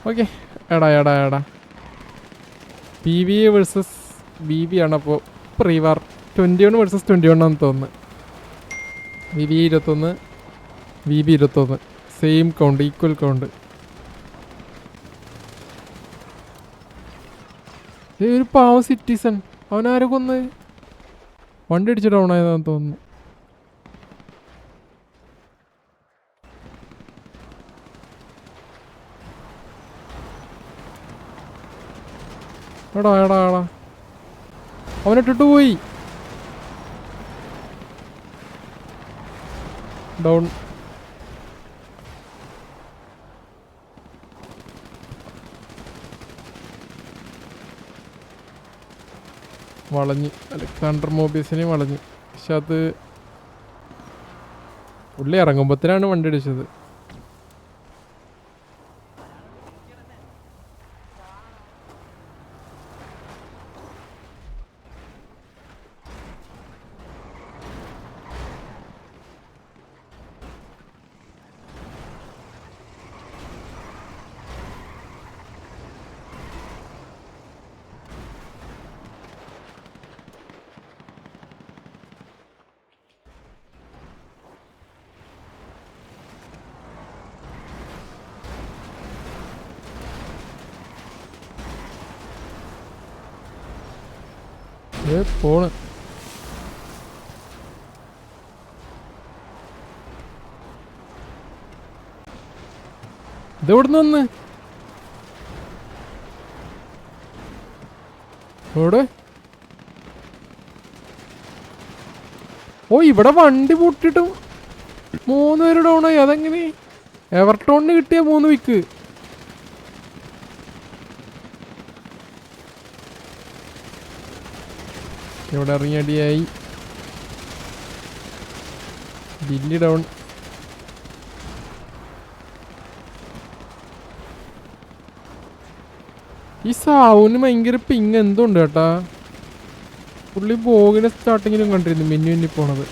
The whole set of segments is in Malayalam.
ഓക്കെ. എടാ എടാ എടാ P V versus B B ആണ്. അപ്പോൾ പ്രീവാർ 21 വേഴ്സസ് 21 ആണെന്ന് തോന്നുന്നു. B B 21 B B 21 same count, equal count. ഒരു പാവം സിറ്റിസൺ, അവനാരെ കൊന്ന്? വണ്ടി അടിച്ച് ഡൗൺ ആയതാന്ന് തോന്നുന്നു. എടാ എടാ എടാ അവനിട്ടിട്ട് പോയി. ഡൗൺ. വളഞ്ഞ് അലക്സാണ്ടർ മോബീസിനെ വളഞ്ഞ്. പക്ഷെ അത് പുള്ളി ഇറങ്ങുമ്പോഴത്തേനാണ് വണ്ടി അടിച്ചത്. പോണ്. ഇതെവിടുന്ന് വന്ന്? എവിടെ? ഓ, ഇവിടെ വണ്ടി പൊട്ടിട്ടും 3 പേര് ഡൗൺ ആയി. അതെങ്ങനെ? എവർടോണിന് കിട്ടിയ 3 വിക്ക്. ഇവിടെ ഇറങ്ങിയടിയായി. Billy down. ഈ സാവുന് ഭയങ്കര പിങ് എന്തുണ്ട് കേട്ടാ. പുള്ളി ബോഗിനെ സ്റ്റാർട്ടിങ്ങിലും കണ്ടിരുന്നു മിന്നി പോണത്.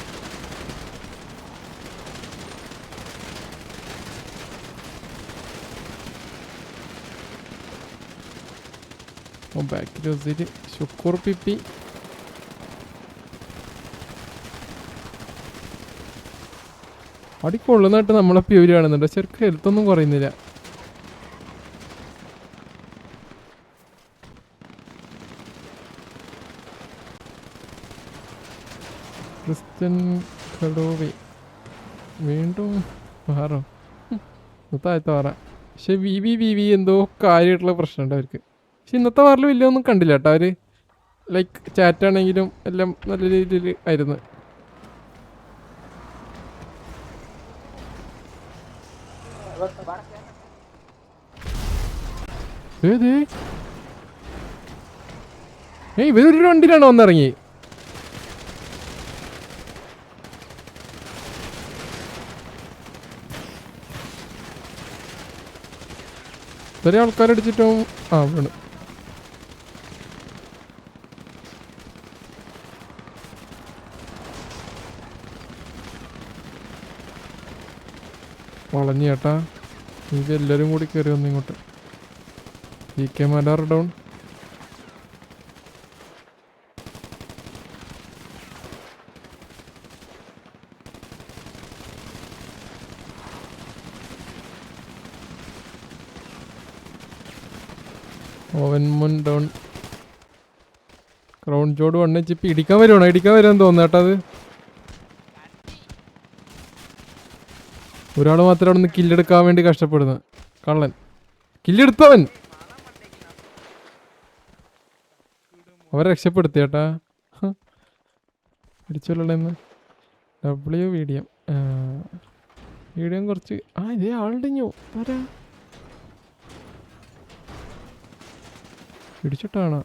ബാക്കിൽ ശുക്കൂർ പിപ്പി. അടിക്കൊള്ളുന്നതായിട്ട് നമ്മളെ പ്യൂര് കാണുന്നുണ്ട്. ശരിക്കും ഹെൽത്തൊന്നും കുറയുന്നില്ല. ക്രിസ്ത്യൻ കഡോവി വീണ്ടും മാറോ താഴത്തെ വാറ. പക്ഷെ വി വി എന്തോ കാര്യമായിട്ടുള്ള പ്രശ്നമുണ്ട് അവർക്ക്. പക്ഷെ ഇന്നത്തെ വാറിൽ വലിയ ഒന്നും കണ്ടില്ല കേട്ടോ. അവർ ലൈക്ക് ചാറ്റാണെങ്കിലും എല്ലാം നല്ല രീതിയിൽ ആയിരുന്നു. ഇവരൊരു വണ്ടിയിലാണ് വന്നിറങ്ങി. ഇത്രയും ആൾക്കാരടിച്ചിട്ടും വീണ്. വളഞ്ഞു ചേട്ടാ. ഇത് എല്ലാവരും കൂടി കയറി വന്നു ഇങ്ങോട്ട്. ഇ കെ മലാർ ഡൗൺ. ഓവൻ മുൻ ഡൗൺ. ക്രൗൺ ജോഡ് വണ്ണിച്ചിപ്പ് ഇടിക്കാൻ വരുവാണോ? ഇടിക്കാൻ വരുമെന്ന് തോന്നുന്നു കേട്ടോ. അത് ഒരാൾ മാത്രം അവിടെ നിന്ന് കില്ലെടുക്കാൻ വേണ്ടി കഷ്ടപ്പെടുന്നു. കള്ളൻ കില്ലെടുത്തവൻ അവരെ രക്ഷപ്പെടുത്തി ചേട്ടാ. പിടിച്ചോളന്ന് വീഡിയം കുറച്ച് ഇതേ ആളുടെഞ്ഞോ ആരാ പിടിച്ചിട്ടാണ്.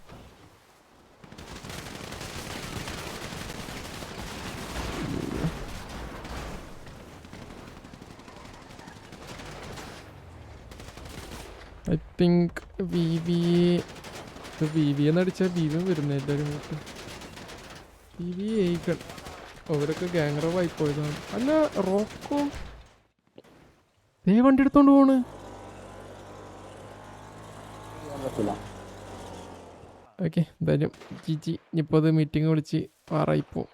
ഐ തിങ്ക് വി വി എന്നടിച്ചാൽ ബി വി വരുന്നത് എല്ലാവരും ഇങ്ങോട്ട്. വി വി ഏക്കൺ അവരൊക്കെ ഗാംഗ്ര വായിപ്പോയതാണ്. അല്ല റോക്കോ വണ്ടി എടുത്തോണ്ട് പോണ്. പറ്റില്ല. ഓക്കെ എന്തായാലും ജിജി ഇനിയിപ്പോൾ അത് മീറ്റിംഗ് വിളിച്ച് ആറായിപ്പോൾ